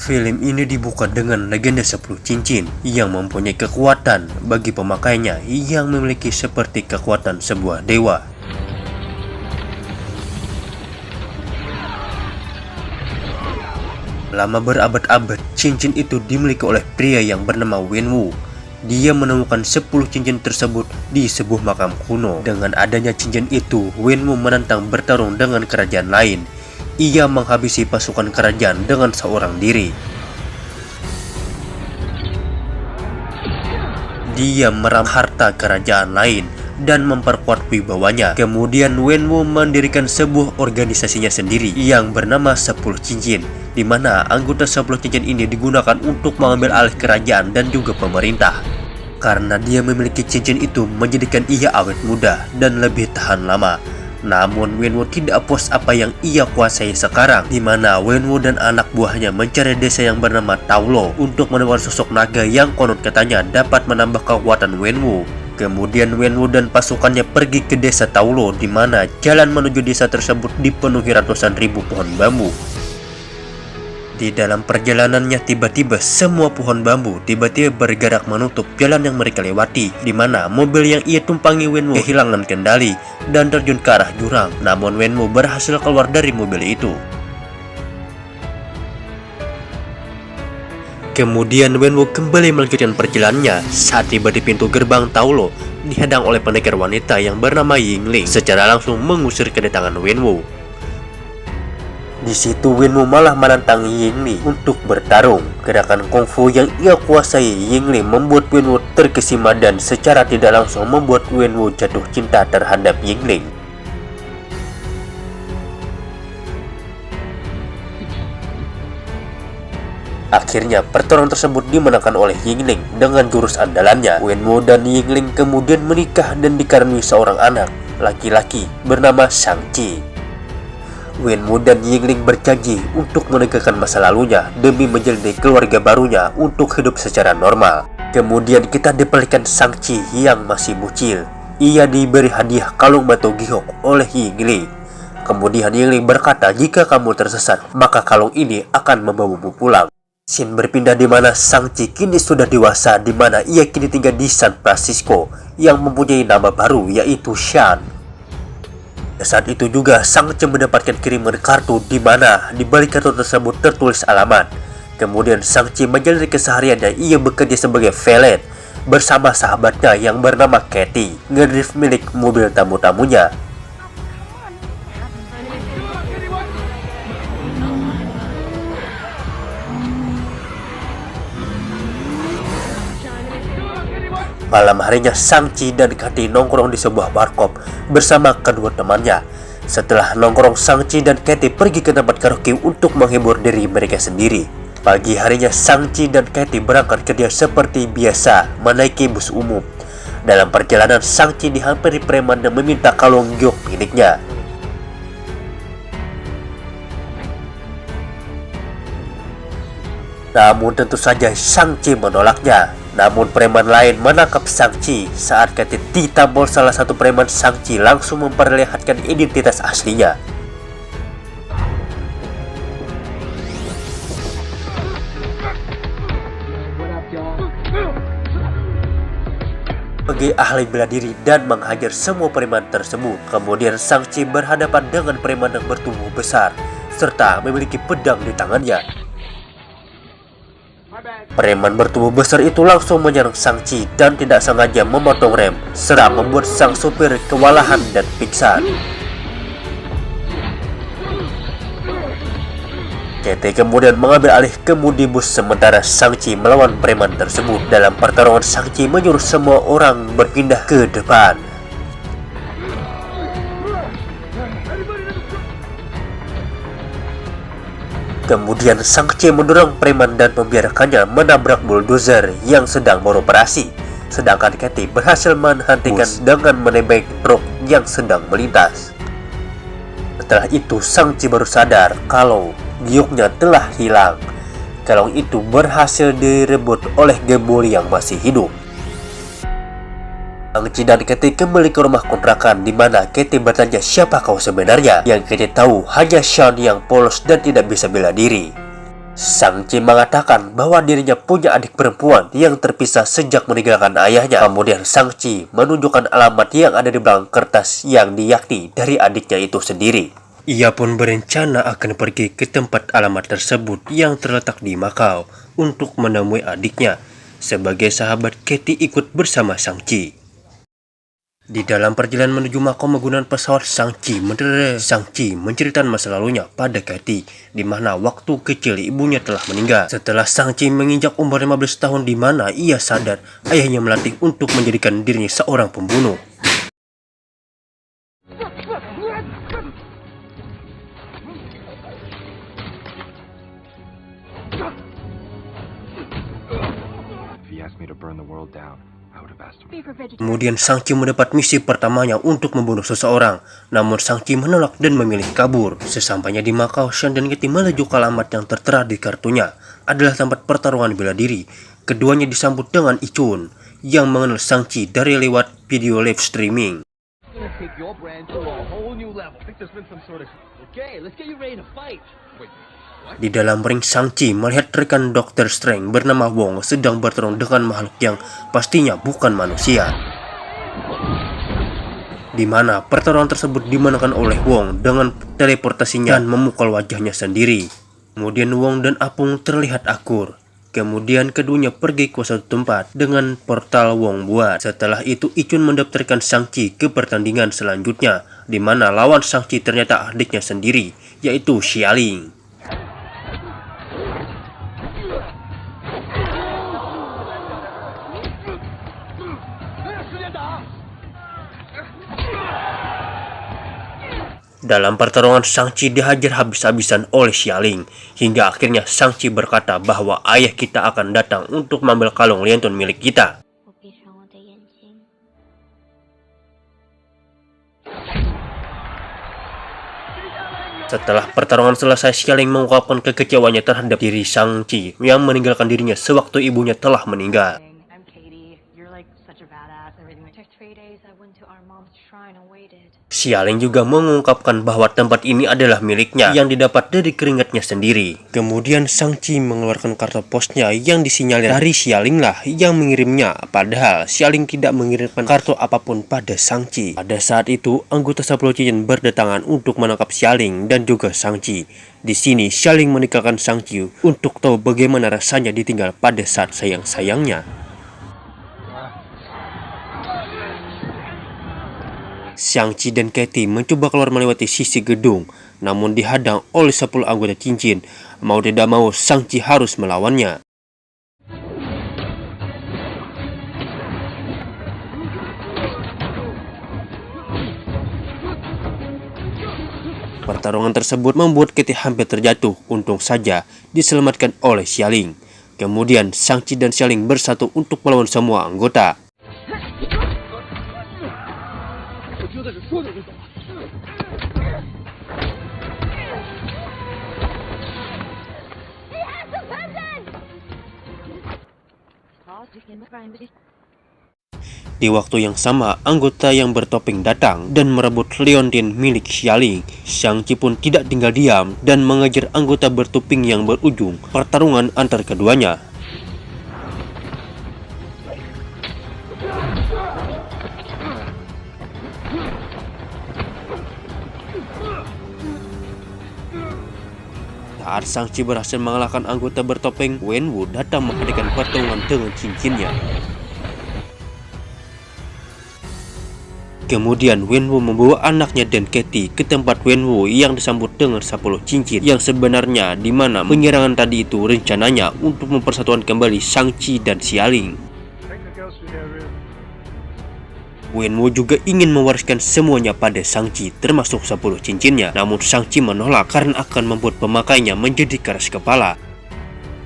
Film ini dibuka dengan legenda 10 cincin yang mempunyai kekuatan bagi pemakainya yang memiliki seperti kekuatan sebuah dewa. Lama berabad-abad, cincin itu dimiliki oleh pria yang bernama Wenwu. Dia menemukan 10 cincin tersebut di sebuah makam kuno. Dengan adanya cincin itu, Wenwu menantang bertarung dengan kerajaan lain. Ia menghabisi pasukan kerajaan dengan seorang diri. Dia merampas harta kerajaan lain dan memperkuat wibawanya. Kemudian Wenwu mendirikan sebuah organisasinya sendiri yang bernama 10 cincin, di mana anggota 10 cincin ini digunakan untuk mengambil alih kerajaan dan juga pemerintah. Karena dia memiliki cincin itu menjadikan ia awet muda dan lebih tahan lama. Namun Wenwu tidak puas apa yang ia kuasai sekarang, di mana Wenwu dan anak buahnya mencari desa yang bernama Taulo untuk menemukan sosok naga yang konon katanya dapat menambah kekuatan Wenwu. Kemudian Wenwu dan pasukannya pergi ke desa Taulo, di mana jalan menuju desa tersebut dipenuhi ratusan ribu pohon bambu. Di dalam perjalanannya tiba-tiba semua pohon bambu tiba-tiba bergerak menutup jalan yang mereka lewati, di mana mobil yang ia tumpangi Wenwu kehilangan kendali dan terjun ke arah jurang. Namun Wenwu berhasil keluar dari mobil itu. Kemudian Wenwu kembali melanjutkan perjalanannya. Saat tiba di pintu gerbang Taulo, dihadang oleh pendekar wanita yang bernama Yingling, secara langsung mengusir kedatangan Wenwu. Di situ Wenwu malah menantang Yingling untuk bertarung. Gerakan kungfu yang ia kuasai Yingling membuat Wenwu terkesima dan secara tidak langsung membuat Wenwu jatuh cinta terhadap Yingling. Akhirnya pertarungan tersebut dimenangkan oleh Yingling dengan jurus andalannya. Wenwu dan Yingling kemudian menikah dan dikaruniai seorang anak laki-laki bernama Shang-Chi. Wenwu dan Yingling berjanji untuk menegakkan masa lalunya demi menjalani keluarga barunya untuk hidup secara normal. Kemudian kita diperlihatkan Shang-Chi yang masih bocil. Ia diberi hadiah kalung batu giok oleh Yingling. Kemudian Yingling berkata, jika kamu tersesat, maka kalung ini akan membawamu pulang. Scene berpindah di mana Shang-Chi kini sudah dewasa, di mana ia kini tinggal di San Francisco yang mempunyai nama baru yaitu Shan. Saat itu juga Shang-Chi mendapatkan kiriman kartu di mana di balik kartu tersebut tertulis alamat. Kemudian Shang-Chi menjalani kesehariannya. Ia bekerja sebagai valet bersama sahabatnya yang bernama Katie, ngedrift milik mobil tamu-tamunya. Malam harinya Shang-Chi dan Katie nongkrong di sebuah warkop bersama kedua temannya. Setelah nongkrong, Shang-Chi dan Katie pergi ke tempat karaoke untuk menghibur diri mereka sendiri. Pagi harinya Shang-Chi dan Katie berangkat kerja seperti biasa menaiki bus umum. Dalam perjalanan Shang-Chi dihampiri preman dan meminta kalung giok miliknya. Namun tentu saja Shang-Chi menolaknya. Namun preman lain menangkap Shang-Chi. Saat Katie ditampol salah satu preman, Shang-Chi langsung memperlihatkan identitas aslinya. Sebagai ahli bela diri dan menghajar semua preman tersebut. Kemudian Shang-Chi berhadapan dengan preman yang bertubuh besar serta memiliki pedang di tangannya. Preman bertubuh besar itu langsung menyerang Shang-Chi dan tidak sengaja memotong rem, serta membuat sang supir kewalahan dan pingsan. Katie kemudian mengambil alih kemudi bus sementara Shang-Chi melawan preman tersebut. Dalam pertarungan, Shang-Chi menyuruh semua orang berpindah ke depan. Kemudian Shang-Chi mendorong preman dan membiarkannya menabrak bulldozer yang sedang beroperasi. Sedangkan Katie berhasil menghentikan dengan menembak truk yang sedang melintas. Setelah itu Shang-Chi baru sadar kalau gioknya telah hilang. Kalung itu berhasil direbut oleh gembul yang masih hidup. Shang-Chi dan Katie kembali ke rumah kontrakan, di mana Katie bertanya siapa kau sebenarnya. Yang Katie tahu hanya Shan yang polos dan tidak bisa bela diri. Sang Ci mengatakan bahwa dirinya punya adik perempuan yang terpisah sejak meninggalkan ayahnya. Kemudian Sang Ci menunjukkan alamat yang ada di belakang kertas yang diyakni dari adiknya itu sendiri. Ia pun berencana akan pergi ke tempat alamat tersebut yang terletak di Makau untuk menemui adiknya. Sebagai sahabat, Katie ikut bersama Sang Ci. Di dalam perjalanan menuju Makau menggunakan pesawat, Sang Ci menceritakan masa lalunya pada Katie, di mana waktu kecil ibunya telah meninggal. Setelah Sang Ci menginjak umur 15 tahun, di mana ia sadar ayahnya melatih untuk menjadikan dirinya seorang pembunuh. Kemudian Sang Ci mendapat misi pertamanya untuk membunuh seseorang. Namun Sang Ci menolak dan memilih kabur. Sesampainya di Makau, Sean dan Katie menuju ke alamat yang tertera di kartunya. Adalah tempat pertarungan bela diri. Keduanya disambut dengan Ichun yang mengenal Sang Ci dari lewat video live streaming. Di dalam ring, Sang Ci melihat rekan Dr. Strange bernama Wong sedang bertarung dengan makhluk yang pastinya bukan manusia. Di mana pertarungan tersebut dimenangkan oleh Wong dengan teleportasinya dan memukul wajahnya sendiri. Kemudian Wong dan Apung terlihat akur. Kemudian keduanya pergi ke suatu tempat dengan portal Wong buat. Setelah itu Ichun mendaftarkan Sang Ci ke pertandingan selanjutnya, di mana lawan Sang Ci ternyata adiknya sendiri, yaitu Xialing. Dalam pertarungan, Sang Ci dihajar habis-habisan oleh Xialing, hingga akhirnya Sang Ci berkata bahwa ayah kita akan datang untuk mengambil kalung Liantun milik kita. Setelah pertarungan selesai, Xialing mengungkapkan kekecewaannya terhadap diri Sang Ci yang meninggalkan dirinya sewaktu ibunya telah meninggal. Xialing juga mengungkapkan bahwa tempat ini adalah miliknya yang didapat dari keringatnya sendiri. Kemudian Sang Ci mengeluarkan kartu posnya yang disinyalir dari Xialing lah yang mengirimnya, padahal Xialing tidak mengirimkan kartu apapun pada Sang Ci. Pada saat itu, anggota 10 cincin berdatangan untuk menangkap Xialing dan juga Sang Ci. Di sini Xialing menikahkan Sang Ci untuk tahu bagaimana rasanya ditinggal pada saat sayang-sayangnya. Sang Ci dan Katie mencoba keluar melewati sisi gedung, namun dihadang oleh 10 anggota cincin. Mau tidak mau, Sang Ci harus melawannya. Pertarungan tersebut membuat Katie hampir terjatuh, untung saja diselamatkan oleh Xialing. Kemudian Sang Ci dan Xialing bersatu untuk melawan semua anggota. Di waktu yang sama, anggota yang bertopeng datang dan merebut Leontin milik Xialing. Sang Ci pun tidak tinggal diam dan mengejar anggota bertopeng yang berujung pertarungan antar keduanya. Saat Sang Ci berhasil mengalahkan anggota bertopeng, Wenwu datang mengadakan pertarungan dengan cincinnya. Kemudian Wenwu membawa anaknya dan Katie ke tempat Wenwu yang disambut dengan 10 cincin, yang sebenarnya di mana penyerangan tadi itu rencananya untuk mempersatukan kembali Sang Ci dan Xialing. Wenwu juga ingin mewariskan semuanya pada Sang Ci, termasuk 10 cincinnya. Namun Sang Ci menolak karena akan membuat pemakainya menjadi keras kepala.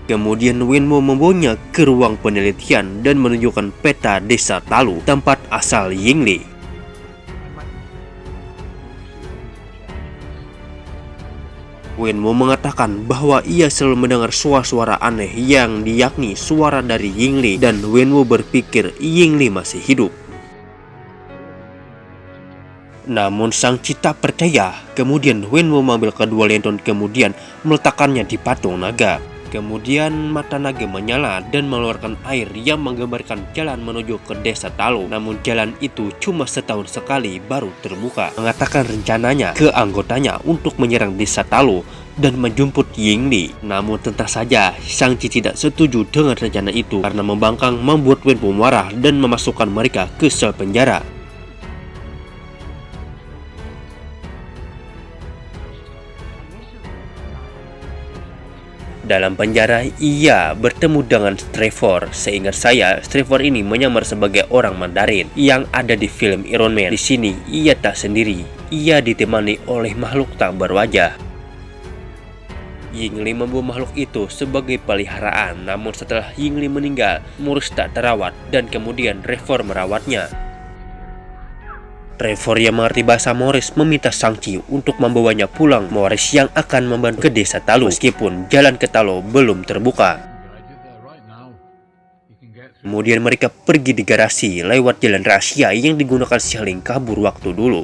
Kemudian Wenwu membawanya ke ruang penelitian dan menunjukkan peta desa Talu, tempat asal Yingli. Wenwu mengatakan bahwa ia selalu mendengar suara-suara aneh yang diyakni suara dari Yingli, dan Wenwu berpikir Yingli masih hidup. Namun Sang Ci tak percaya. Kemudian Wenwu mengambil kedua lentun kemudian meletakkannya di patung naga. Kemudian mata naga menyala dan mengeluarkan air yang menggambarkan jalan menuju ke desa Talo. Namun jalan itu cuma setahun sekali baru terbuka. Mengatakan rencananya ke anggotanya untuk menyerang desa Talo dan menjemput Yingli. Namun tentu saja Shang-Chi tidak setuju dengan rencana itu karena membangkang membuat Wenwu marah dan memasukkan mereka ke sel penjara. Dalam penjara, ia bertemu dengan Trevor. Seingat saya, Trevor ini menyamar sebagai orang Mandarin yang ada di film Iron Man. Di sini, ia tak sendiri. Ia ditemani oleh makhluk tak berwajah. Yingli membawa makhluk itu sebagai peliharaan. Namun setelah Yingli meninggal, Morris tak terawat dan kemudian Trevor merawatnya. Trevor yang mengerti bahasa Morris meminta Shang-Chi untuk membawanya pulang. Morris yang akan membantu ke desa Talo meskipun jalan ke Talo belum terbuka. Kemudian mereka pergi di garasi lewat jalan rahasia yang digunakan Xialing kabur waktu dulu.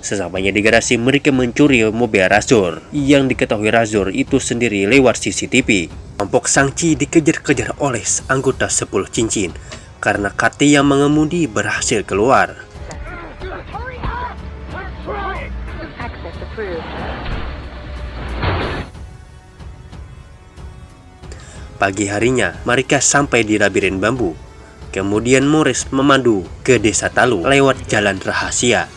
Sesampainya di garasi, mereka mencuri mobil Razor yang diketahui Razor itu sendiri lewat CCTV. Kelompok Shang-Chi dikejar-kejar oleh anggota 10 cincin karena KT yang mengemudi berhasil keluar. Pagi harinya, mereka sampai di labirin bambu. Kemudian Morris memandu ke desa Talo lewat jalan rahasia.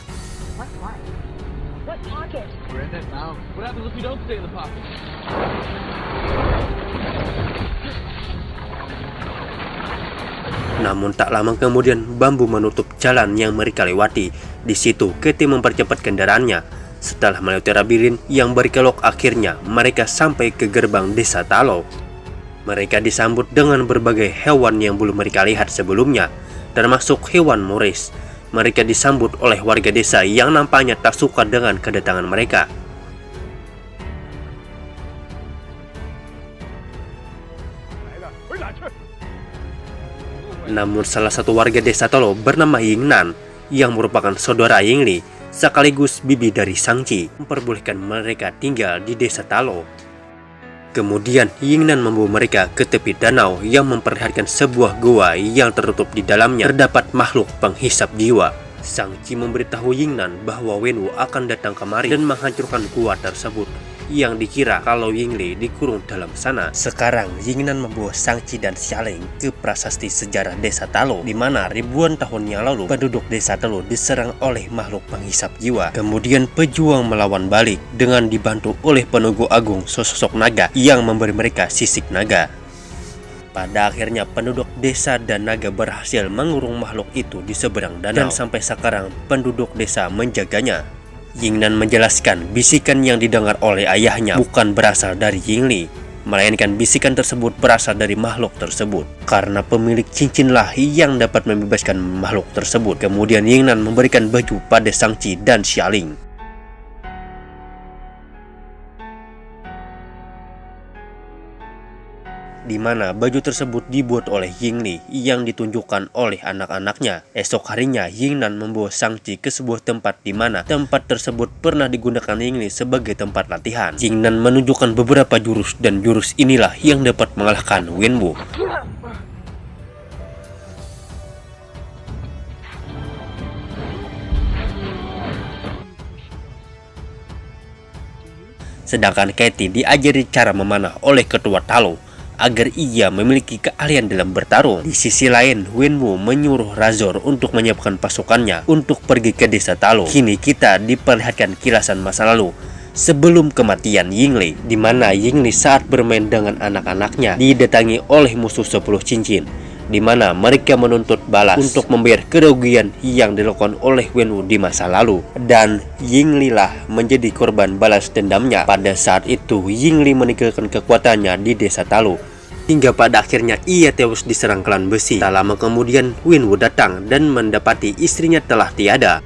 Namun tak lama kemudian bambu menutup jalan yang mereka lewati. Di situ, Katie mempercepat kendaraannya. Setelah melewati labirin yang berkelok, akhirnya mereka sampai ke gerbang desa Talo. Mereka disambut dengan berbagai hewan yang belum mereka lihat sebelumnya, termasuk hewan Morris. Mereka disambut oleh warga desa yang nampaknya tak suka dengan kedatangan mereka. Namun salah satu warga desa Talo bernama Yingnan yang merupakan saudara Yingli sekaligus bibi dari Shang-Chi memperbolehkan mereka tinggal di desa Talo. Kemudian Yingnan membawa mereka ke tepi danau yang memperlihatkan sebuah gua yang tertutup di dalamnya terdapat makhluk penghisap jiwa. Shang-Chi memberitahu Yingnan bahwa Wenwu akan datang kemari dan menghancurkan gua tersebut, yang dikira kalau Yingli dikurung dalam sana. Sekarang Yingnan membawa Shang-Chi dan Xialing ke prasasti sejarah desa Talo, di mana ribuan tahun yang lalu penduduk desa Talo diserang oleh makhluk penghisap jiwa. Kemudian pejuang melawan balik dengan dibantu oleh penunggu agung sosok naga yang memberi mereka sisik naga. Pada akhirnya penduduk desa dan naga berhasil mengurung makhluk itu di seberang danau, dan sampai sekarang penduduk desa menjaganya. Yingnan menjelaskan bisikan yang didengar oleh ayahnya bukan berasal dari Yingli, melainkan bisikan tersebut berasal dari makhluk tersebut. Karena pemilik cincinlah yang dapat membebaskan makhluk tersebut. Kemudian Yingnan memberikan baju pada Shang-Chi dan Xialing. Di mana baju tersebut dibuat oleh Yingli yang ditunjukkan oleh anak-anaknya. Esok harinya Yingnan membawa Shang-Chi ke sebuah tempat di mana tempat tersebut pernah digunakan Yingli sebagai tempat latihan. Yingnan menunjukkan beberapa jurus dan jurus inilah yang dapat mengalahkan Wenwu. Sedangkan Katie diajari cara memanah oleh ketua Talo agar ia memiliki keahlian dalam bertarung. Di sisi lain, Wenwu menyuruh Razor untuk menyiapkan pasukannya untuk pergi ke desa Talo. Kini kita diperlihatkan kilasan masa lalu sebelum kematian Yingli, di mana Yingli saat bermain dengan anak-anaknya didatangi oleh musuh 10 cincin, di mana mereka menuntut balas untuk membayar kerugian yang dilakukan oleh Wenwu di masa lalu. Dan Yingli lah menjadi korban balas dendamnya. Pada saat itu Yingli meninggalkan kekuatannya di desa Talo, hingga pada akhirnya ia tewas diserang klan besi. Tak lama kemudian Wenwu datang dan mendapati istrinya telah tiada.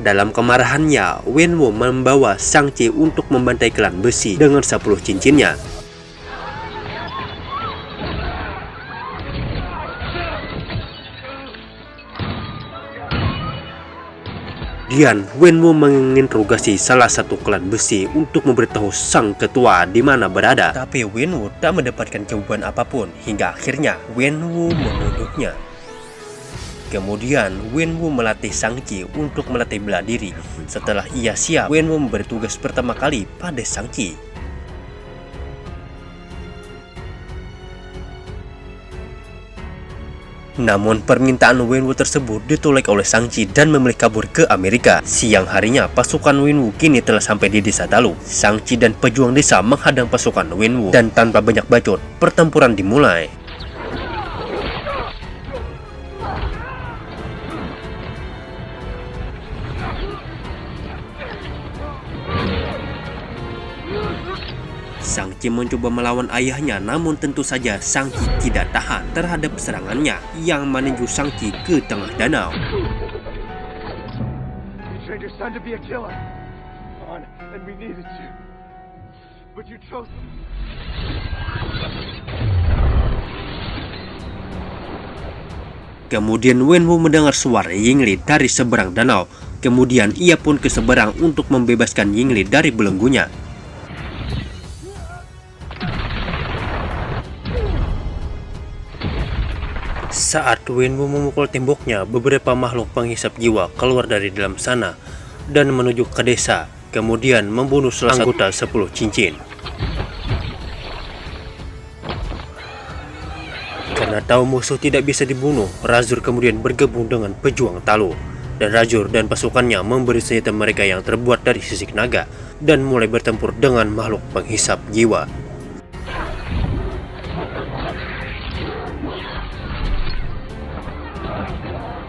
Dalam kemarahannya, Wenwu membawa Shang-Chi untuk membantai klan besi dengan 10 cincinnya. Kemudian Wenwu menginterogasi salah satu klan besi untuk memberitahu sang ketua di mana berada. Tapi Wenwu tak mendapatkan jawaban apapun hingga akhirnya Wenwu menuduhnya. Kemudian Wenwu melatih Shang-Chi untuk melatih bela diri. Setelah ia siap, Wenwu memberi tugas pertama kali pada Shang-Chi. Namun permintaan Wenwu tersebut ditolak oleh Shang-Chi dan memilih kabur ke Amerika. Siang harinya pasukan Wenwu kini telah sampai di desa Dalu. Shang-Chi dan pejuang desa menghadang pasukan Wenwu dan tanpa banyak bacot, pertempuran dimulai. Shang-Chi mencoba melawan ayahnya, namun tentu saja Shang-Chi tidak tahan terhadap serangannya yang menuju Shang-Chi ke tengah danau. Kemudian Wenwu mendengar suara Yingli dari seberang danau. Kemudian ia pun ke seberang untuk membebaskan Yingli dari belenggunya. Saat Wenwu memukul temboknya, beberapa makhluk penghisap jiwa keluar dari dalam sana dan menuju ke desa, kemudian membunuh salah satu anggota 10 cincin. Karena tahu musuh tidak bisa dibunuh, Razur kemudian bergabung dengan pejuang Talu. Dan Razur dan pasukannya memberi senjata mereka yang terbuat dari sisik naga dan mulai bertempur dengan makhluk penghisap jiwa.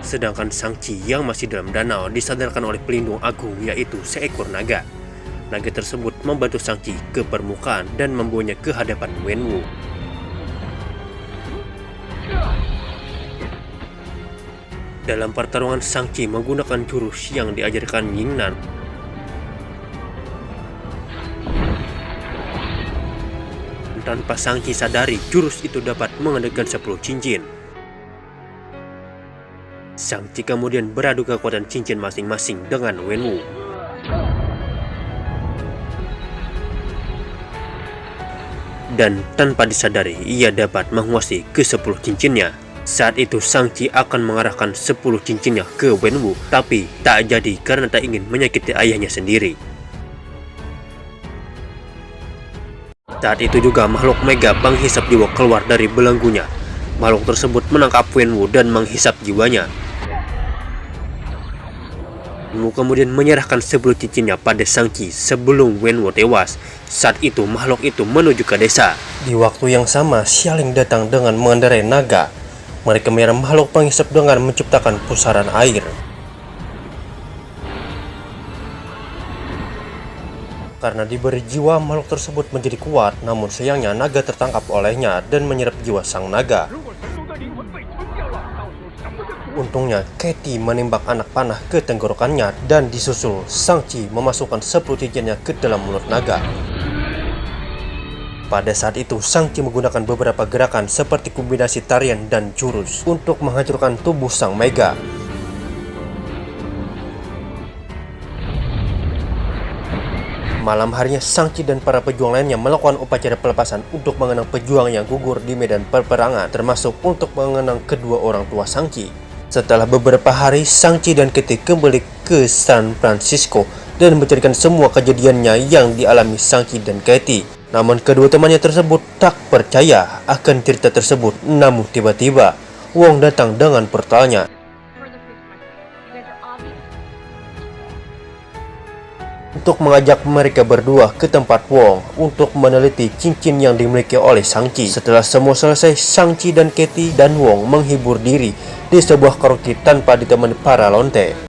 Sedangkan Shang-Chi yang masih dalam danau disadarkan oleh pelindung agung, yaitu seekor naga. Naga tersebut membantu Shang-Chi ke permukaan dan membawanya ke hadapan Wenwu. Dalam pertarungan, Shang-Chi menggunakan jurus yang diajarkan Yingnan. Tanpa Shang-Chi sadari, jurus itu dapat mengadakan 10 cincin. Shang-Chi kemudian beradu kekuatan cincin masing-masing dengan Wenwu. Dan tanpa disadari, ia dapat menguasai ke-10 cincinnya. Saat itu Shang-Chi akan mengarahkan 10 cincinnya ke Wenwu, tapi tak jadi karena tak ingin menyakiti ayahnya sendiri. Saat itu juga makhluk mega penghisap jiwa keluar dari belenggunya. Makhluk tersebut menangkap Wenwu dan menghisap jiwanya. Wenwu kemudian menyerahkan 10 cincinnya pada Shang-Chi sebelum Wenwu tewas. Saat itu makhluk itu menuju ke desa. Di waktu yang sama, Xialing datang dengan mengendarai naga. Mereka menyerang makhluk penghisap dengan menciptakan pusaran air. Karena diberi jiwa, makhluk tersebut menjadi kuat, namun sayangnya naga tertangkap olehnya dan menyerap jiwa sang naga. Untungnya, Katie menembak anak panah ke tenggorokannya dan disusul Shang-Chi memasukkan 10 cincinnya ke dalam mulut naga. Pada saat itu, Shang-Chi menggunakan beberapa gerakan seperti kombinasi tarian dan jurus untuk menghancurkan tubuh sang mega. Malam harinya, Shang-Chi dan para pejuang lainnya melakukan upacara pelepasan untuk mengenang pejuang yang gugur di medan peperangan, termasuk untuk mengenang kedua orang tua Shang-Chi. Setelah beberapa hari, Shang-Chi dan Katie kembali ke San Francisco dan menceritakan semua kejadiannya yang dialami Shang-Chi dan Katie. Namun kedua temannya tersebut tak percaya akan cerita tersebut. Namun tiba-tiba Wong datang dengan portalnya. Untuk mengajak mereka berdua ke tempat Wong untuk meneliti cincin yang dimiliki oleh Shang-Chi. Setelah semua selesai, Shang-Chi dan Katie dan Wong menghibur diri di sebuah karaoke tanpa ditemani para lonte.